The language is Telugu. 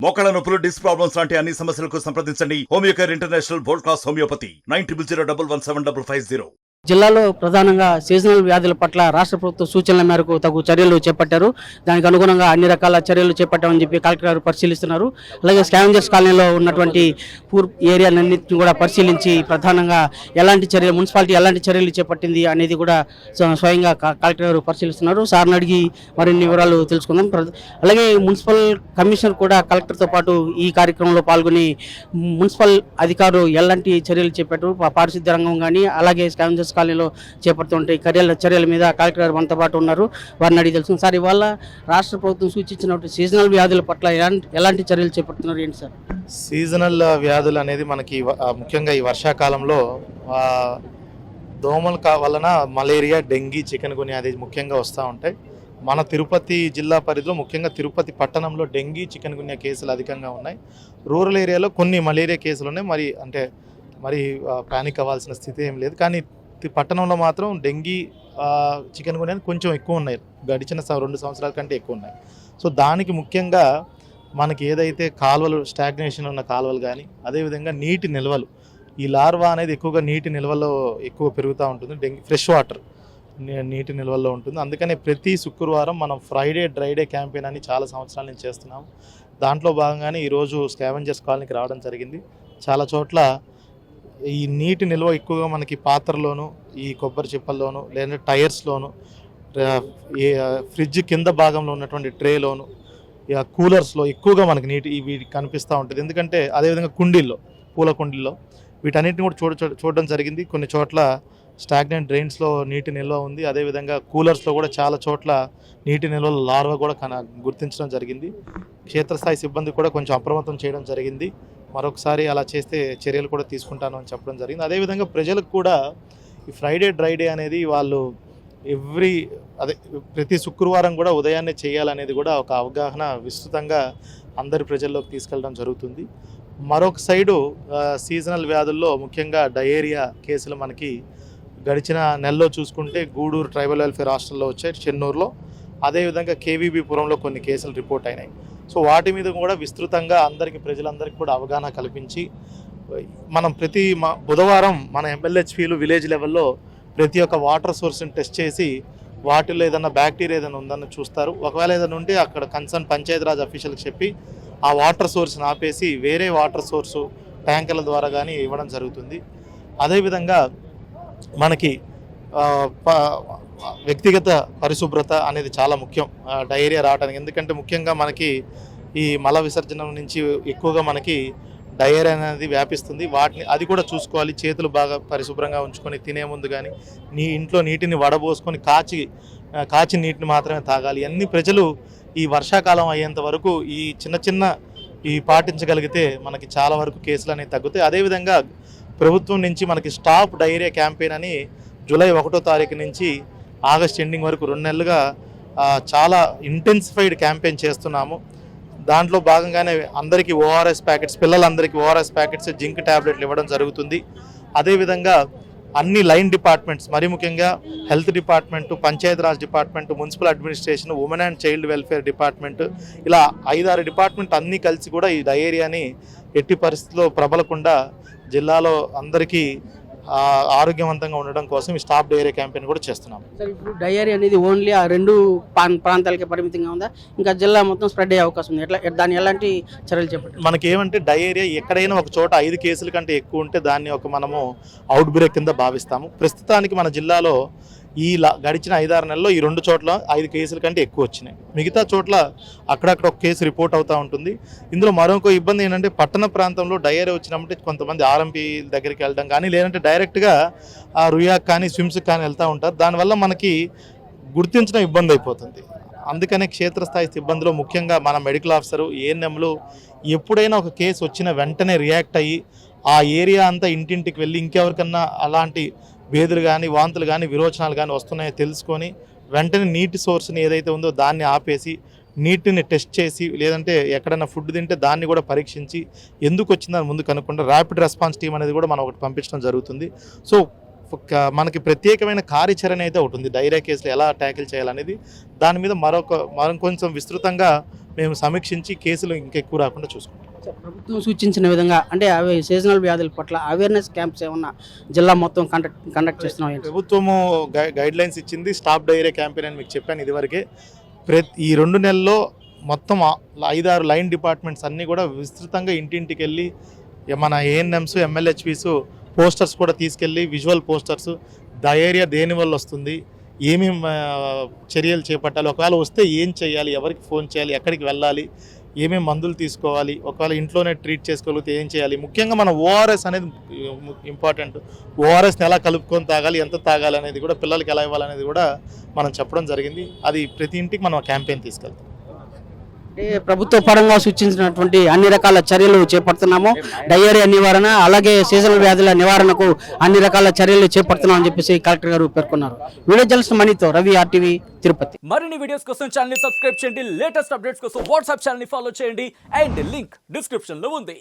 మోకాళ్ళ నొప్పులు, డిస్క్ ప్రాబ్లమ్స్ లాంటి అన్ని సమస్యలకు సంప్రదించండి Homeocare international world class homeopathy 9001171550. జిల్లాలో ప్రధానంగా సీజనల్ వ్యాధుల పట్ల రాష్ట్ర ప్రభుత్వ సూచనల మేరకు తగు చర్యలు చేపట్టారు. దానికి అనుగుణంగా అన్ని రకాల చర్యలు చేపట్టామని చెప్పి కలెక్టర్ గారు పరిశీలిస్తున్నారు. అలాగే స్కావెంజర్స్ కాలనీలో ఉన్నటువంటి పూర్ ఏరియాలన్నింటినీ కూడా పరిశీలించి ప్రధానంగా ఎలాంటి చర్యలు మున్సిపాలిటీ ఎలాంటి చర్యలు చేపట్టింది అనేది కూడా స్వయంగా కలెక్టర్ గారు పరిశీలిస్తున్నారు. సార్ని అడిగి మరిన్ని వివరాలు తెలుసుకుందాం. అలాగే మున్సిపల్ కమిషనర్ కూడా కలెక్టర్తో పాటు ఈ కార్యక్రమంలో పాల్గొని మున్సిపల్ అధికారులు ఎలాంటి చర్యలు చేపట్టారు, పారిశుద్ధ్య రంగం కానీ అలాగే స్కావెంజర్స్ కాలనీలో చేపడుతుంటే చర్యల మీద కలెక్టర్ గారు మనతో పాటు ఉన్నారు. వారిని అడిగి తెలుసు. సార్, ఇవాళ రాష్ట్ర ప్రభుత్వం సూచించినటువంటి సీజనల్ వ్యాధుల పట్ల ఎలాంటి చర్యలు చేపడుతున్నారు ఏంటి సార్? సీజనల్ వ్యాధులు అనేది మనకి ముఖ్యంగా ఈ వర్షాకాలంలో దోమల వలన మలేరియా, డెంగీ, చికెన్ గున్యా అది ముఖ్యంగా వస్తూ ఉంటాయి. మన తిరుపతి జిల్లా పరిధిలో ముఖ్యంగా తిరుపతి పట్టణంలో డెంగీ, చికెన్ గున్యా కేసులు అధికంగా ఉన్నాయి. రూరల్ ఏరియాలో కొన్ని మలేరియా కేసులు ఉన్నాయి. మరి పానిక్ అవ్వాల్సిన స్థితి ఏం లేదు. కానీ పట్టణంలో మాత్రం డెంగీ, చికెన్ గున్యా కొంచెం ఎక్కువ ఉన్నాయి. గడిచిన 2 సంవత్సరాల కంటే ఎక్కువ ఉన్నాయి. సో దానికి ముఖ్యంగా మనకి ఏదైతే కాలువలు, స్టాగ్నేషన్ ఉన్న కాలువలు కానీ అదేవిధంగా నీటి నిల్వలు, ఈ లార్వా అనేది ఎక్కువగా నీటి నిల్వల్లో ఎక్కువ పెరుగుతూ ఉంటుంది. డెంగీ ఫ్రెష్ వాటర్ నీటి నిల్వల్లో ఉంటుంది. అందుకనే ప్రతి శుక్రవారం మనం ఫ్రైడే డ్రై డే క్యాంపెయిన్ అని చాలా సంవత్సరాల నుంచి చేస్తున్నాము. దాంట్లో భాగంగానే ఈరోజు స్కావెంజర్స్ కాలనీకి రావడం జరిగింది. చాలా చోట్ల ఈ నీటి నిల్వ ఎక్కువగా మనకి పాత్రలోను, ఈ కొబ్బరి చిప్పల్లోను, లేదంటే టైర్స్లోను, ఫ్రిడ్జ్ కింద భాగంలో ఉన్నటువంటి ట్రేలోను, కూలర్స్లో ఎక్కువగా మనకి ఇవి కనిపిస్తూ ఉంటుంది. ఎందుకంటే అదేవిధంగా కుండీల్లో, పూల కుండీల్లో వీటన్నిటిని కూడా చూడడం జరిగింది. కొన్ని చోట్ల స్టాగ్నెంట్ డ్రైన్స్లో నీటి నిల్వ ఉంది. అదేవిధంగా కూలర్స్లో కూడా చాలా చోట్ల నీటి నిల్వలో లార్వా కూడా గుర్తించడం జరిగింది. క్షేత్రస్థాయి సిబ్బంది కూడా కొంచెం అప్రమత్తం చేయడం జరిగింది. మరొకసారి అలా చేస్తే చర్యలు కూడా తీసుకుంటాను అని చెప్పడం జరిగింది. అదేవిధంగా ప్రజలకు కూడా ఈ ఫ్రైడే డ్రై డే అనేది వాళ్ళు ప్రతి శుక్రవారం కూడా ఉదయాన్నే చేయాలనేది కూడా ఒక అవగాహన విస్తృతంగా అందరి ప్రజల్లోకి తీసుకెళ్ళడం జరుగుతుంది. మరొక సైడు సీజనల్ వ్యాధుల్లో ముఖ్యంగా డయేరియా కేసులు మనకి గడిచిన నెలలో చూసుకుంటే గూడూరు ట్రైబల్ వెల్ఫేర్ హాస్టల్లో వచ్చాయి, చెన్నూరులో. అదేవిధంగా కేవీబీపురంలో కొన్ని కేసులు రిపోర్ట్ అయినాయి. సో వాటి మీద కూడా విస్తృతంగా ప్రజలందరికీ కూడా అవగాహన కల్పించి మనం ప్రతి బుధవారం మన ఎంఎల్హెచ్పీలు విలేజ్ లెవెల్లో ప్రతి ఒక్క వాటర్ సోర్స్ని టెస్ట్ చేసి వాటిలో ఏదైనా బ్యాక్టీరియా ఏదైనా ఉందని చూస్తారు. ఒకవేళ ఏదైనా ఉంటే అక్కడ కన్సర్న్ పంచాయతీరాజ్ అఫీషియల్కి చెప్పి ఆ వాటర్ సోర్స్ని ఆపేసి వేరే వాటర్ సోర్సు ట్యాంకర్ల ద్వారా కానీ ఇవ్వడం జరుగుతుంది. అదేవిధంగా మనకి వ్యక్తిగత పరిశుభ్రత అనేది చాలా ముఖ్యం డయేరియా రావడానికి. ఎందుకంటే ముఖ్యంగా మనకి ఈ మల విసర్జన నుంచి ఎక్కువగా మనకి డయేరియా అనేది వ్యాపిస్తుంది. అది కూడా చూసుకోవాలి. చేతులు బాగా పరిశుభ్రంగా ఉంచుకొని తినే ముందు కానీ ఇంట్లో నీటిని వడబోసుకొని కాచి నీటిని మాత్రమే తాగాలి. అన్ని ప్రజలు ఈ వర్షాకాలం అయ్యేంత వరకు ఈ చిన్న పాటించగలిగితే మనకి చాలా వరకు కేసులు అనేవి తగ్గుతాయి. అదేవిధంగా ప్రభుత్వం నుంచి మనకి స్టాప్ డయేరియా క్యాంపెయిన్ అని జూలై 1వ తారీఖు నుంచి ఆగస్ట్ ఎండింగ్ వరకు 2 నెలలుగా చాలా ఇంటెన్సిఫైడ్ క్యాంపెయిన్ చేస్తున్నాము. దాంట్లో భాగంగానే అందరికీ ఓఆర్ఎస్ ప్యాకెట్స్, పిల్లలందరికీ ఓఆర్ఎస్ ప్యాకెట్స్, జింక్ ట్యాబ్లెట్లు ఇవ్వడం జరుగుతుంది. అదేవిధంగా అన్ని లైన్ డిపార్ట్మెంట్స్, మరి ముఖ్యంగా health department, Panchayati Raj department, municipal administration, women and child welfare department, ఇలా 5-6 డిపార్ట్మెంట్ అన్నీ కలిసి కూడా ఈ డయేరియాని ఎట్టి పరిస్థితుల్లో ప్రబలకుండా జిల్లాలో అందరికీ ఆరోగ్యవంతంగా ఉండడం కోసం ఈ స్టాప్ డయేరియా క్యాంపెయిన్ కూడా చేస్తున్నాం. సార్, ఇప్పుడు డయేరియా అనేది ఓన్లీ ఆ 2 ప్రాంతాలకే పరిమితంగా ఉందా? ఇంకా జిల్లా మొత్తం స్ప్రెడ్ అయ్యే అవకాశం ఉంది? దాన్ని ఎలాంటి చర్యలు చేపట్టారు? మనకి ఏమంటే డయేరియా ఎక్కడైనా ఒక చోట 5 కేసుల కంటే ఎక్కువ ఉంటే దాన్ని మనము అవుట్ బ్రేక్ కింద భావిస్తాము. ప్రస్తుతానికి మన జిల్లాలో గడిచిన 5-6 నెలల్లో ఈ 2 చోట్ల 5 కేసుల కంటే ఎక్కువ వచ్చినాయి. మిగతా చోట్ల అక్కడక్కడ ఒక కేసు రిపోర్ట్ అవుతూ ఉంటుంది. ఇందులో మరొక ఇబ్బంది ఏంటంటే పట్టణ ప్రాంతంలో డయేరియా వచ్చినప్పుడు కొంతమంది ఆర్ఎంపీ దగ్గరికి వెళ్ళడం కానీ, లేదంటే డైరెక్ట్గా రుయాక్ కానీ స్విమ్స్కి కానీ వెళ్తూ ఉంటారు. దానివల్ల మనకి గుర్తించడం ఇబ్బంది అయిపోతుంది. అందుకనే క్షేత్రస్థాయి సిబ్బందిలో ముఖ్యంగా మన మెడికల్ ఆఫీసరు, ఏఎన్ఎంలు ఎప్పుడైనా ఒక కేసు వచ్చిన వెంటనే రియాక్ట్ అయ్యి ఆ ఏరియా అంతా ఇంటింటికి వెళ్ళి ఇంకెవరికన్నా అలాంటి వేదులు కానీ, వాంతులు కానీ, విరోచనాలు కానీ వస్తున్నాయో తెలుసుకొని వెంటనే నీటి సోర్స్ని ఏదైతే ఉందో దాన్ని ఆపేసి నీటిని టెస్ట్ చేసి, లేదంటే ఎక్కడైనా ఫుడ్ తింటే దాన్ని కూడా పరీక్షించి ఎందుకు వచ్చిందని ముందు కనుక్కుంటే ర్యాపిడ్ రెస్పాన్స్ టీమ్ అనేది కూడా మనం ఒకటి పంపించడం జరుగుతుంది. సో మనకి ప్రత్యేకమైన కార్యాచరణ అయితే ఒకటి ఉంది. డైరియా కేసులు ఎలా ట్యాకిల్ చేయాలనేది దాని మీద కొంచెం విస్తృతంగా మేము సమీక్షించి కేసులు ఇంకెక్కువ రాకుండా చూసుకుంటాం. ప్రభుత్వం సూచించిన విధంగా అంటే అవి సీజనల్ వ్యాధుల పట్ల అవేర్నెస్ క్యాంప్స్ ఏమన్నా జిల్లా మొత్తం కండక్ట్ చేస్తున్నాం. ప్రభుత్వము గైడ్ లైన్స్ ఇచ్చింది, స్టాప్ డైరియా క్యాంపెయిన్ అని మీకు చెప్పాను ఇదివరకే. ఈ 2 నెలల్లో మొత్తం 5-6 లైన్ డిపార్ట్మెంట్స్ అన్నీ కూడా విస్తృతంగా ఇంటింటికి వెళ్ళి మన ఏఎన్ఎంస్, ఎంఎల్హెచ్పిస్ పోస్టర్స్ కూడా తీసుకెళ్ళి విజువల్ పోస్టర్స్ డయేరియా దేని వల్ల వస్తుంది, ఏమేమి చర్యలు చేపట్టాలి, ఒకవేళ వస్తే ఏం చేయాలి, ఎవరికి ఫోన్ చేయాలి, ఎక్కడికి వెళ్ళాలి, ఏమేమి మందులు తీసుకోవాలి, ఒకవేళ ఇంట్లోనే ట్రీట్ చేసుకోగలిగితే ఏం చేయాలి, ముఖ్యంగా మన ఓఆర్ఎస్ అనేది ఇంపార్టెంట్. ఓఆర్ఎస్ని ఎలా కలుపుకొని తాగాలి, ఎంత తాగాలి అనేది కూడా, పిల్లలకి ఎలా ఇవ్వాలనేది కూడా మనం చెప్పడం జరిగింది. అది ప్రతి ఇంటికి మనం క్యాంపెయిన్ తీసుకెళ్తాం. అంటే ప్రభుత్వ పరంగా సూచించినటువంటి అన్ని రకాల చర్యలు చేపడుతున్నాము. డయేరియా నివారణ అలాగే సీజనల్ వ్యాధుల నివారణకు అన్ని రకాల చర్యలు చేపడుతున్నామని చెప్పేసి కలెక్టర్ గారు పేర్కొన్నారు. వీడియో జర్నలిస్ట్ మణితో రవి, RTV, తిరుపతి. మరిన్ని వీడియోస్ కోసం ఛానల్ ని సబ్స్క్రైబ్ చేయండి. లేటెస్ట్ అప్డేట్స్ కోసం వాట్సాప్ ఛానల్ ని ఫాలో చేయండి. అండ్ లింక్ డిస్క్రిప్షన్ లో ఉంది.